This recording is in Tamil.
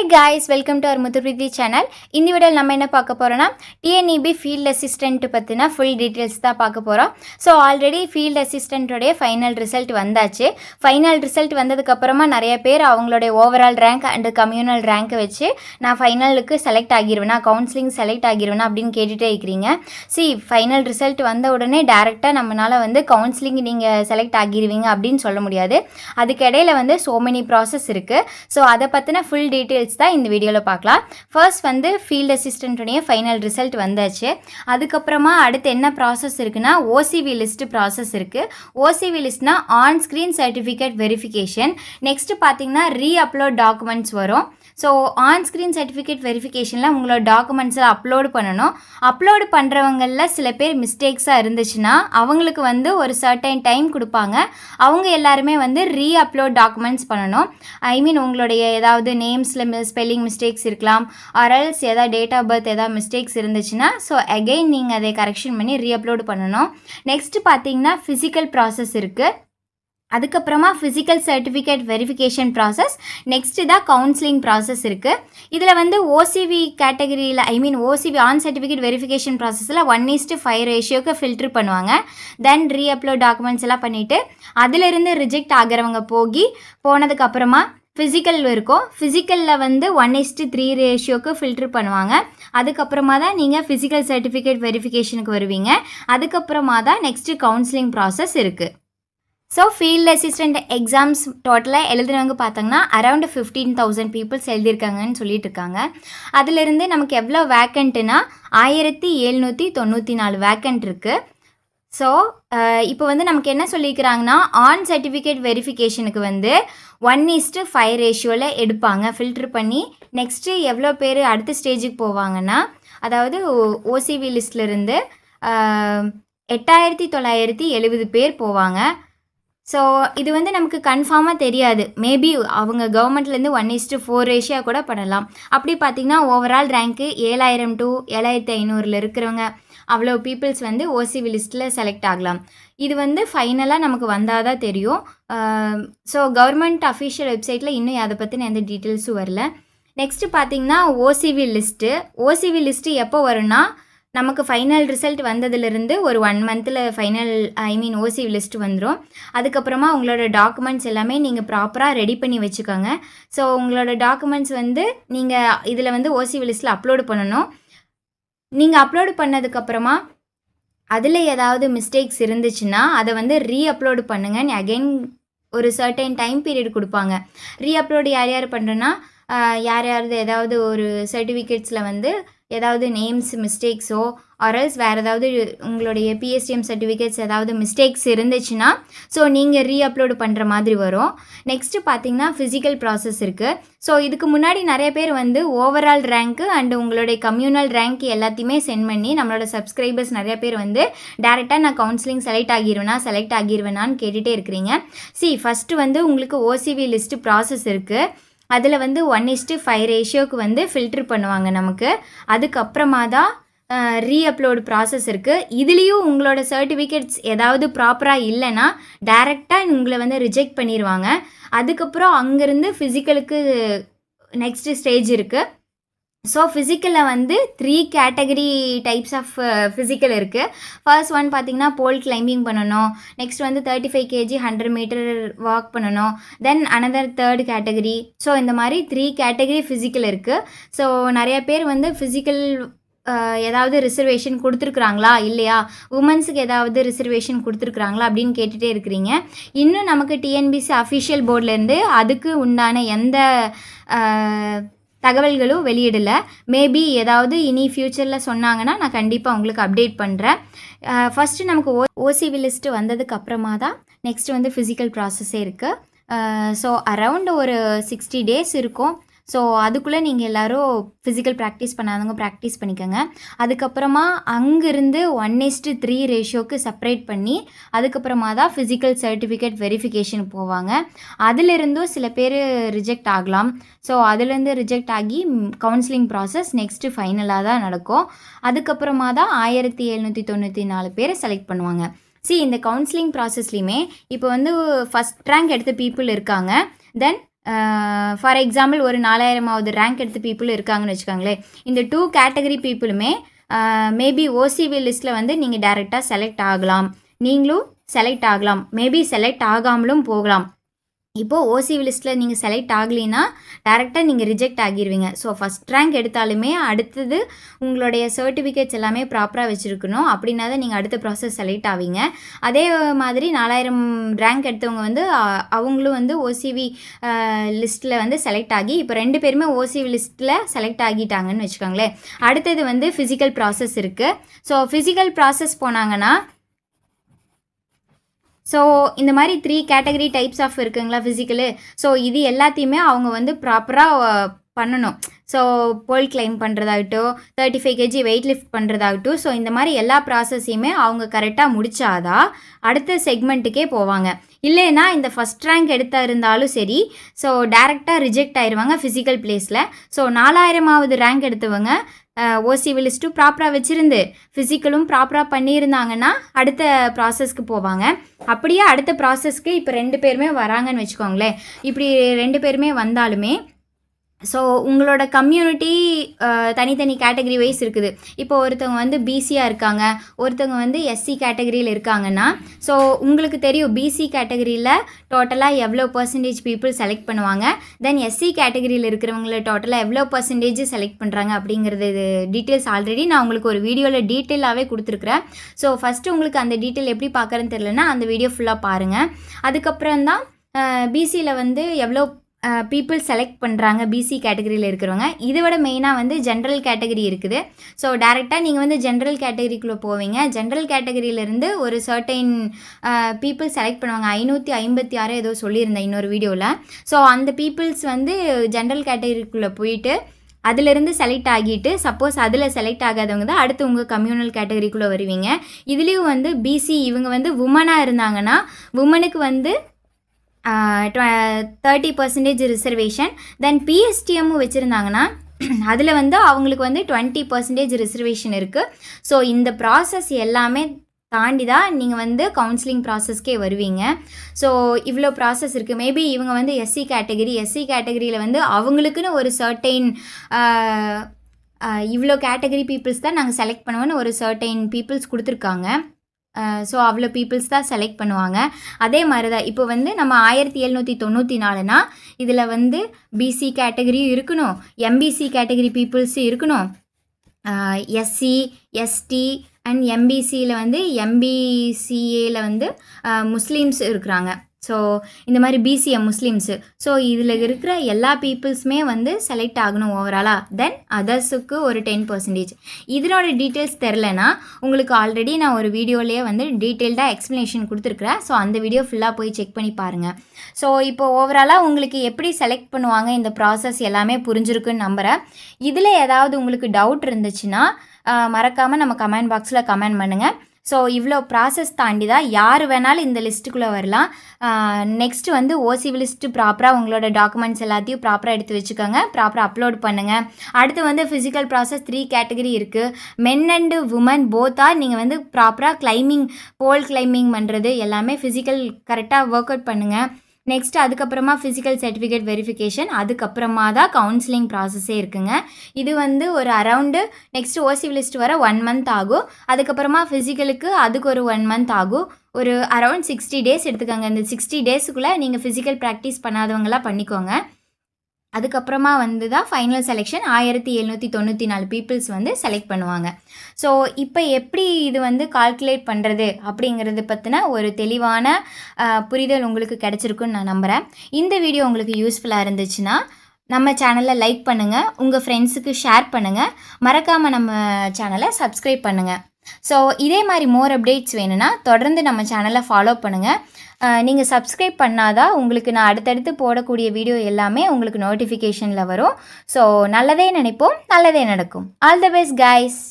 guys, welcome to our Muthupriti channel. இந்த வீடியோல நம்ம என்ன பார்க்க போறோம்னா TNEB ஃபீல்ட் அசிஸ்டன்ட் பத்தின ஃபுல் டீடைல்ஸ் தான் பார்க்க போறோம். ஸோ ஆல்ரெடி ஃபீல்ட் அசிஸ்டன்ட்டோட ஃபைனல் ரிசல்ட் வந்தாச்சு. ஃபைனல் ரிசல்ட் வந்ததுக்கு அப்புறமா நிறைய பேர் அவங்களுடைய overall rank and communal rank வச்சு நான் ஃபைனலுக்கு செலக்ட் ஆகிருவேனா, கவுன்சிலிங் செலக்ட் ஆகிருவேனா அப்படின்னு கேட்டுட்டே இருக்கிறீங்க. ஃபைனல் ரிசல்ட் வந்த உடனே டேரெக்டாக நம்மளால் கவுன்சிலிங் நீங்கள் செலக்ட் ஆகிருவீங்க அப்படின்னு சொல்ல முடியாது. அதுக்கு இடையில so many ப்ராசஸ் இருக்குது. ஸோ அதை பற்றின ஃபுல் டீட்டெயில்ஸ் தான் இந்த வீடியோவில் பார்க்கலாம். ஃபர்ஸ்ட் ஃபீல்ட் அசிஸ்டன்ட்டுடைய ஃபைனல் ரிசல்ட் வந்தாச்சு. அதுக்கப்புறமா அடுத்து என்ன ப்ராசஸ் இருக்குன்னா ஓசிவி லிஸ்ட் ப்ராசஸ் இருக்குது. ஓசிவி லிஸ்ட்னா on screen certificate verification. Next பார்த்தீங்கன்னா ரீஅப்லோட் டாக்குமெண்ட்ஸ் வரும். ஸோ ஆன் ஸ்க்ரீன் சர்டிஃபிகேட் வெரிஃபிகேஷனில் உங்களோட டாக்குமெண்ட்ஸை அப்லோடு பண்ணணும். அப்லோடு பண்ணுறவங்களில் சில பேர் மிஸ்டேக்ஸாக இருந்துச்சுன்னா அவங்களுக்கு ஒரு சர்டைன் டைம் கொடுப்பாங்க. அவங்க எல்லாருமே ரீஅப்லோட் டாக்குமெண்ட்ஸ் பண்ணணும். ஐ மீன் உங்களுடைய ஏதாவது நேம்ஸில் ஸ்பெல்லிங் மிஸ்டேக்ஸ் இருக்கலாம், ஆர்எல்ஸ் ஏதாவது டேட் ஆஃப் பர்த் ஏதாவது மிஸ்டேக்ஸ் இருந்துச்சுன்னா ஸோ அகெயின் நீங்கள் அதை கரெக்ஷன் பண்ணி ரீஅப்லோடு பண்ணணும். நெக்ஸ்ட் பார்த்தீங்கன்னா ஃபிசிக்கல் ப்ராசஸ் இருக்குது. அதுக்கப்புறமா physical certificate verification process, next தான் கவுன்சிலிங் ப்ராசஸ் இருக்குது. இதில் ஓசிவி கேட்டகரியில் ஐ மீன் ஓசிவி ஆன் சர்டிஃபிகேட் வெரிஃபிகேஷன் ப்ராசஸில் 1:5 ரேஷியோக்கு ஃபில்ட்ரு பண்ணுவாங்க. தென் ரீஅப்லோட் டாக்குமெண்ட்ஸ் எல்லாம் பண்ணிவிட்டு அதிலிருந்து ரிஜெக்ட் ஆகிறவங்க போனதுக்கப்புறமா ஃபிசிக்கல் இருக்கும். ஃபிசிக்கலில் 1:3 ரேஷியோக்கு ஃபில்ட்ரு பண்ணுவாங்க. அதுக்கப்புறமா தான் நீங்கள் ஃபிசிக்கல் சர்டிஃபிகேட் வெரிஃபிகேஷனுக்கு வருவீங்க. அதுக்கப்புறமா தான் நெக்ஸ்ட்டு கவுன்சிலிங் ப்ராசஸ் இருக்குது. ஸோ ஃபீல்ட் அசிஸ்டண்ட் எக்ஸாம்ஸ் டோட்டலாக எழுதுனவங்க பார்த்தாங்கன்னா அரௌண்ட் 15,000 பீப்புள்ஸ் எழுதியிருக்காங்கன்னு சொல்லிட்டு இருக்காங்க. அதிலிருந்து நமக்கு எவ்வளோ வேக்கண்ட்டுனா 1794 வேக்கண்ட் இருக்குது. ஸோ இப்போ நமக்கு என்ன சொல்லியிருக்கிறாங்கன்னா ஆன் சர்டிஃபிகேட் வெரிஃபிகேஷனுக்கு 1:5 ரேஷியோவில் எடுப்பாங்க ஃபில்ட்ரு பண்ணி. நெக்ஸ்ட்டு எவ்வளோ பேர் அடுத்த ஸ்டேஜுக்கு போவாங்கன்னா, அதாவது ஓசிவி லிஸ்ட்லேருந்து 8,970 பேர் போவாங்க. ஸோ இது நமக்கு கன்ஃபார்மாக தெரியாது. மேபி அவங்க கவர்மெண்ட்லேருந்து 1:4 ரேஷியா கூட பண்ணலாம். அப்படி பார்த்திங்கன்னா ஓவரால் ரேங்க்கு 7,000 to 7,500 இருக்கிறவங்க அவ்வளோ பீப்புள்ஸ் ஓசிவி லிஸ்ட்டில் செலக்ட் ஆகலாம். இது ஃபைனலாக நமக்கு வந்தால் தான் தெரியும். ஸோ கவர்மெண்ட் அஃபிஷியல் வெப்சைட்டில் இன்னும் அதை பற்றின எந்த டீட்டெயில்ஸும் வரல. நெக்ஸ்ட்டு பார்த்திங்கன்னா ஓசிவி லிஸ்ட்டு எப்போ வரும்னா நமக்கு ஃபைனல் ரிசல்ட் வந்ததுலேருந்து ஒரு 1 monthல ஃபைனல் ஓசிவி லிஸ்ட் வந்துடும். அதுக்கப்புறமா உங்களோட டாக்குமெண்ட்ஸ் எல்லாமே நீங்கள் ப்ராப்பராக ரெடி பண்ணி வச்சுக்கோங்க. ஸோ உங்களோட டாக்குமெண்ட்ஸ் நீங்கள் இதில் ஓசிவி லிஸ்ட்டில் அப்லோடு பண்ணணும். நீங்கள் அப்லோடு பண்ணதுக்கப்புறமா அதில் ஏதாவது மிஸ்டேக்ஸ் இருந்துச்சுன்னா அதை ரீஅப்லோடு பண்ணுங்கள். அகெயின் ஒரு சர்டைன் டைம் பீரியட் கொடுப்பாங்க. ரீஅப்லோடு யார் பண்ணுறேன்னா யாராவது ஏதாவது ஒரு சர்டிஃபிகேட்ஸில் ஏதாவது நேம்ஸ் மிஸ்டேக்ஸோ ஆர்எல்ஸ் வேறு ஏதாவது உங்களுடைய பிஎஸ்டிஎம் சர்டிஃபிகேட்ஸ் ஏதாவது மிஸ்டேக்ஸ் இருந்துச்சுன்னா ஸோ நீங்கள் ரீஅப்லோடு பண்ணுற மாதிரி வரும். நெக்ஸ்ட்டு பார்த்தீங்கன்னா ஃபிசிக்கல் ப்ராசஸ் இருக்குது. ஸோ இதுக்கு முன்னாடி நிறைய பேர் ஓவரால் ரேங்க்கு அண்டு உங்களுடைய கம்யூனல் ரேங்க் எல்லாத்தையுமே சென்ட் பண்ணி நம்மளோட சப்ஸ்கிரைபர்ஸ் நிறைய பேர் டேரெக்டாக நான் கவுன்சிலிங் செலக்ட் ஆகிருவேனான்னு கேட்டுகிட்டே இருக்கிறீங்க. ஃபஸ்ட்டு உங்களுக்கு ஓசிவி லிஸ்ட்டு ப்ராசஸ் இருக்குது. அதில் 1:5 ரேஷியோக்கு ஃபில்ட்ரு பண்ணுவாங்க நமக்கு. அதுக்கப்புறமா தான் ரீஅப்லோடு ப்ராசஸ் இருக்குது. இதுலேயும் உங்களோட சர்டிஃபிகேட்ஸ் ஏதாவது ப்ராப்பராக இல்லைன்னா டைரெக்டாக உங்களை ரிஜெக்ட் பண்ணிடுவாங்க. அதுக்கப்புறம் அங்கேருந்து ஃபிசிக்கலுக்கு நெக்ஸ்ட்டு ஸ்டேஜ் இருக்குது. ஸோ ஃபிசிக்கலில் 3 கேட்டகரி டைப்ஸ் ஆஃப் ஃபிசிக்கல் இருக்குது. ஃபர்ஸ்ட் ஒன் பார்த்திங்கன்னா போல் கிளைம்பிங் பண்ணணும். நெக்ஸ்ட் 35 kg 100 மீட்டர் வாக் பண்ணணும். Then another 3rd category. So இந்த மாதிரி 3 கேட்டகரி ஃபிசிக்கல் இருக்குது. ஸோ நிறைய பேர் ஃபிசிக்கல் ஏதாவது ரிசர்வேஷன் கொடுத்துருக்குறாங்களா இல்லையா, உமன்ஸுக்கு ஏதாவது ரிசர்வேஷன் கொடுத்துருக்குறாங்களா அப்படின்னு கேட்டுகிட்டே இருக்கிறீங்க. இன்னும் நமக்கு டிஎன்பிசி அஃபிஷியல் போர்ட்லேருந்து அதுக்கு உண்டான எந்த தகவல்களும் வெளியிடலை. மேபி ஏதாவது இனி ஃப்யூச்சரில் சொன்னாங்கன்னா நான் கண்டிப்பாக உங்களுக்கு அப்டேட் பண்ணுறேன். ஃபஸ்ட்டு நமக்கு ஓசிவி லிஸ்ட்டு வந்ததுக்கு அப்புறமா தான் நெக்ஸ்ட்டு ஃபிசிக்கல் ப்ராசஸே இருக்குது. ஸோ அரவுண்ட் ஒரு 60 days இருக்கும். ஸோ அதுக்குள்ளே நீங்கள் எல்லோரும் ஃபிசிக்கல் ப்ராக்டிஸ் பண்ணாதவங்க ப்ராக்டிஸ் பண்ணிக்கோங்க. அதுக்கப்புறமா அங்கேருந்து 1:3 ரேஷியோக்கு செப்பரேட் பண்ணி அதுக்கப்புறமா தான் ஃபிசிக்கல் சர்டிஃபிகேட் வெரிஃபிகேஷன் போவாங்க. அதிலிருந்தும் சில பேர் ரிஜெக்ட் ஆகலாம். ஸோ அதுலேருந்து ரிஜெக்ட் ஆகி கவுன்சிலிங் ப்ராசஸ் நெக்ஸ்ட்டு ஃபைனலாக தான் நடக்கும். அதுக்கப்புறமா தான் 1794 பேரை செலக்ட் பண்ணுவாங்க. இந்த கவுன்சிலிங் ப்ராசஸ்லேயுமே இப்போ ஃபஸ்ட் ரேங்க் எடுத்த பீப்புள் இருக்காங்க. தென் ஃபார் எக்ஸாம்பிள் ஒரு 4000ஆவது ரேங்க் எடுத்த பீப்புள் இருக்காங்கன்னு வச்சுக்கோங்களேன். இந்த 2 கேட்டகரி பீப்புளுமே மேபி ஓசிவி லிஸ்ட்டில் வந்து நீங்கள் டைரெக்டாக செலக்ட் ஆகலாம், நீங்களும் செலக்ட் ஆகலாம், மேபி செலக்ட் ஆகாமலும் போகலாம். இப்போது ஓசிவி லிஸ்ட்டில் நீங்கள் செலக்ட் ஆகலைன்னா டேரெக்டாக நீங்கள் ரிஜெக்ட் ஆகிடுவீங்க. ஸோ ஃபஸ்ட் ரேங்க் எடுத்தாலுமே அடுத்தது உங்களுடைய சர்டிஃபிகேட்ஸ் எல்லாமே ப்ராப்பராக வச்சுருக்கணும். அப்படின்னா தான் நீங்கள் அடுத்த ப்ராசஸ் செலக்ட் ஆவீங்க. அதே மாதிரி 4000 ரேங்க் எடுத்தவங்க வந்து அவங்களும் வந்து ஓசிவி லிஸ்ட்டில் வந்து செலக்ட் ஆகி இப்போ 2 பேருமே ஓசிவி லிஸ்ட்டில் செலக்ட் ஆகிட்டாங்கன்னு வச்சுக்கோங்களேன். அடுத்தது வந்து ஃபிசிக்கல் ப்ராசஸ் இருக்குது. ஸோ ஃபிசிக்கல் ப்ராசஸ் போனாங்கன்னா ஸோ இந்த மாதிரி 3 கேட்டகரி டைப்ஸ் ஆஃப் இருக்குங்களா ஃபிசிக்கலு. ஸோ இது எல்லாத்தையுமே அவங்க வந்து ப்ராப்பராக பண்ணணும். ஸோ போல் கிளைம் பண்ணுறதாகட்டும், 35 kg வெயிட் லிஃப்ட் பண்ணுறதாகட்டும், ஸோ இந்த மாதிரி எல்லா ப்ராசஸையுமே அவங்க கரெக்டாக முடித்தாதான் அடுத்த செக்மெண்ட்டுக்கே போவாங்க. இல்லைன்னா இந்த ஃபஸ்ட் ரேங்க் எடுத்தா இருந்தாலும் சரி, ஸோ டேரெக்டாக ரிஜெக்ட் ஆயிடுவாங்க ஃபிசிக்கல் பிளேஸில். ஸோ 4000ஆவது ரேங்க் எடுத்தவங்க ஓசிவி லிஸ்ட்டும் ப்ராப்பராக வச்சுருந்து ஃபிசிக்கலும் ப்ராப்பராக பண்ணியிருந்தாங்கன்னா அடுத்த ப்ராசஸ்க்கு போவாங்க. அப்படியே அடுத்த ப்ராசஸ்க்கு இப்போ 2 பேருமே வராங்கன்னு வச்சுக்கோங்களேன். இப்படி 2 பேருமே வந்தாலுமே ஸோ உங்களோட கம்யூனிட்டி தனித்தனி கேட்டகரி வைஸ் இருக்குது. இப்போ ஒருத்தவங்க வந்து பிசியாக இருக்காங்க, ஒருத்தவங்க வந்து எஸ்சி கேட்டகரியில் இருக்காங்கன்னா, ஸோ உங்களுக்கு தெரியும் பிசி கேட்டகரியில் டோட்டலாக எவ்வளோ பர்சன்டேஜ் பீப்புள் செலக்ட் பண்ணுவாங்க, தென் எஸ்சி கேட்டகரியில் இருக்கிறவங்கள டோட்டலாக எவ்வளோ பர்சன்டேஜ் செலக்ட் பண்ணுறாங்க அப்படிங்கிறது டீட்டெயில்ஸ் ஆல்ரெடி நான் உங்களுக்கு ஒரு வீடியோவில் டீட்டெயிலாகவே கொடுத்துருக்குறேன். ஸோ ஃபஸ்ட்டு உங்களுக்கு அந்த டீட்டெயில் எப்படி பார்க்குறேன்னு தெரியலன்னா அந்த வீடியோ ஃபுல்லாக பாருங்கள். அதுக்கப்புறம் தான் பிசியில் வந்து எவ்வளோ பீப்புள் செலக்ட் பண்ணுறாங்க பிசி கேட்டகரியில் இருக்கிறவங்க. இதை விட மெயினாக வந்து ஜென்ரல் கேட்டகரி இருக்குது. ஸோ டேரெக்டாக நீங்கள் வந்து ஜென்ரல் கேட்டகரிக்குள்ளே போவீங்க. ஜென்ரல் கேட்டகரியிலேருந்து ஒரு சர்டைன் பீப்புள் செலக்ட் பண்ணுவாங்க. 556 ஏதோ சொல்லியிருந்தேன் இன்னொரு வீடியோவில். ஸோ அந்த பீப்புள்ஸ் வந்து ஜென்ரல் கேட்டகரிக்குள்ளே போயிட்டு அதிலிருந்து செலக்ட் ஆகிட்டு சப்போஸ் அதில் செலக்ட் ஆகாதவங்க தான் அடுத்து உங்கள் கம்யூனல் கேட்டகரிக்குள்ளே வருவீங்க. இதுலேயும் வந்து பிசி இவங்க வந்து உமனாக இருந்தாங்கன்னா உமனுக்கு வந்து 30% ரிசர்வேஷன். தென் பிஎஸ்டிஎம்மும் வச்சுருந்தாங்கன்னா அதில் வந்து அவங்களுக்கு வந்து 20% ரிசர்வேஷன் இருக்குது. ஸோ இந்த ப்ராசஸ் எல்லாமே தாண்டி தான் நீங்கள் வந்து கவுன்சிலிங் ப்ராசஸ்க்கே வருவீங்க. ஸோ இவ்வளோ ப்ராசஸ் இருக்குது. மேபி இவங்க வந்து எஸ்சி கேட்டகரியில் வந்து அவங்களுக்குன்னு ஒரு சர்டைன் இவ்வளோ கேட்டகரி பீப்புள்ஸ் தான் நாங்கள் செலக்ட் பண்ணுவோன்னு ஒரு சர்டைன் பீப்புள்ஸ் கொடுத்துருக்காங்க. ஸோ அவ்வளோ பீப்புள்ஸ் தான் செலக்ட் பண்ணுவாங்க. அதே மாதிரி தான் இப்போ வந்து நம்ம 1794னா இதில் வந்து பிசி கேட்டகரியும் இருக்கணும், எம்பிசி கேட்டகரி பீப்புள்ஸும் இருக்கணும், எஸ்சி எஸ்டி அண்ட் எம்பிசியில் வந்து எம்பிசிஏல வந்து முஸ்லீம்ஸ் இருக்கிறாங்க. ஸோ இந்த மாதிரி பிசிஎம் முஸ்லீம்ஸு. ஸோ இதில் இருக்கிற எல்லா பீப்புள்ஸுமே வந்து செலக்ட் ஆகணும் ஓவராலாக. தென் அதர்ஸுக்கு ஒரு 10%. இதனோட டீட்டெயில்ஸ் தெரிலனா உங்களுக்கு ஆல்ரெடி நான் ஒரு வீடியோலேயே வந்து டீட்டெயில்டாக எக்ஸ்ப்ளனேஷன் கொடுத்துருக்குறேன். ஸோ அந்த வீடியோ ஃபுல்லாக போய் செக் பண்ணி பாருங்கள். ஸோ இப்போ ஓவராலாக உங்களுக்கு எப்படி செலக்ட் பண்ணுவாங்க இந்த ப்ராசஸ் எல்லாமே புரிஞ்சிருக்குன்னு நம்புகிறேன். இதில் ஏதாவது உங்களுக்கு டவுட் இருந்துச்சுன்னா மறக்காமல் நம்ம கமெண்ட் பாக்ஸில் கமெண்ட் பண்ணுங்கள். ஸோ இவ்வளோ ப்ராசஸ் தாண்டி தான் யார் வேணாலும் இந்த லிஸ்ட்டுக்குள்ளே வரலாம். நெக்ஸ்ட்டு வந்து ஓசிவி லிஸ்ட்டு ப்ராப்பராக உங்களோட டாக்குமெண்ட்ஸ் எல்லாத்தையும் ப்ராப்பராக எடுத்து வச்சுக்கோங்க, ப்ராப்பராக அப்லோட் பண்ணுங்கள். அடுத்து வந்து ஃபிசிக்கல் ப்ராசஸ் 3 கேட்டகரி இருக்குது. மென் அண்டு உமன் போத்தாக நீங்கள் வந்து ப்ராப்பராக கிளைமிங் போல் கிளைமிங் பண்ணுறது எல்லாமே ஃபிசிக்கல் கரெக்டாக ஒர்க் அவுட் பண்ணுங்கள். நெக்ஸ்ட் அதுக்கப்புறமா ஃபிசிக்கல் சர்டிஃபிகேட் வெரிஃபிகேஷன், அதுக்கப்புறமா தான் கவுன்சிலிங் ப்ராசஸே இருக்குங்க. இது வந்து ஒரு அரவுண்டு நெக்ஸ்ட் ஓசிவி லிஸ்ட் வர 1 month ஆகும். அதுக்கப்புறமா ஃபிசிக்கலுக்கு அதுக்கு ஒரு 1 month ஆகும். ஒரு அரவுண்ட் 60 days எடுத்துக்கோங்க. இந்த 60 daysக்குள்ளே நீங்கள் ஃபிசிக்கல் ப்ராக்டிஸ் பண்ணாதவங்களாம் பண்ணிக்கோங்க. அதுக்கப்புறமா வந்து தான் ஃபைனல் செலெக்ஷன் 1794 பீப்புள்ஸ் வந்து செலக்ட் பண்ணுவாங்க. ஸோ இப்போ எப்படி இது வந்து கால்குலேட் பண்ணுறது அப்படிங்கிறது பற்றின ஒரு தெளிவான புரிதல் உங்களுக்கு கிடச்சிருக்குன்னு நான் நம்புகிறேன். இந்த வீடியோ உங்களுக்கு யூஸ்ஃபுல்லாக இருந்துச்சுன்னா நம்ம சேனலை லைக் பண்ணுங்கள், உங்கள் ஃப்ரெண்ட்ஸுக்கு ஷேர் பண்ணுங்கள், மறக்காமல் நம்ம சேனலை சப்ஸ்கிரைப் பண்ணுங்கள். ஸோ இதே மாதிரி மோர் அப்டேட்ஸ் வேணும்னா தொடர்ந்து நம்ம சேனலை ஃபாலோ பண்ணுங்கள். நீங்கள் சப்ஸ்கிரைப் பண்ணாதான் உங்களுக்கு நான் அடுத்தடுத்து போடக்கூடிய வீடியோ எல்லாமே உங்களுக்கு நோட்டிஃபிகேஷனில் வரும். ஸோ நல்லதே நினைப்போம், நல்லதே நடக்கும். All the best guys.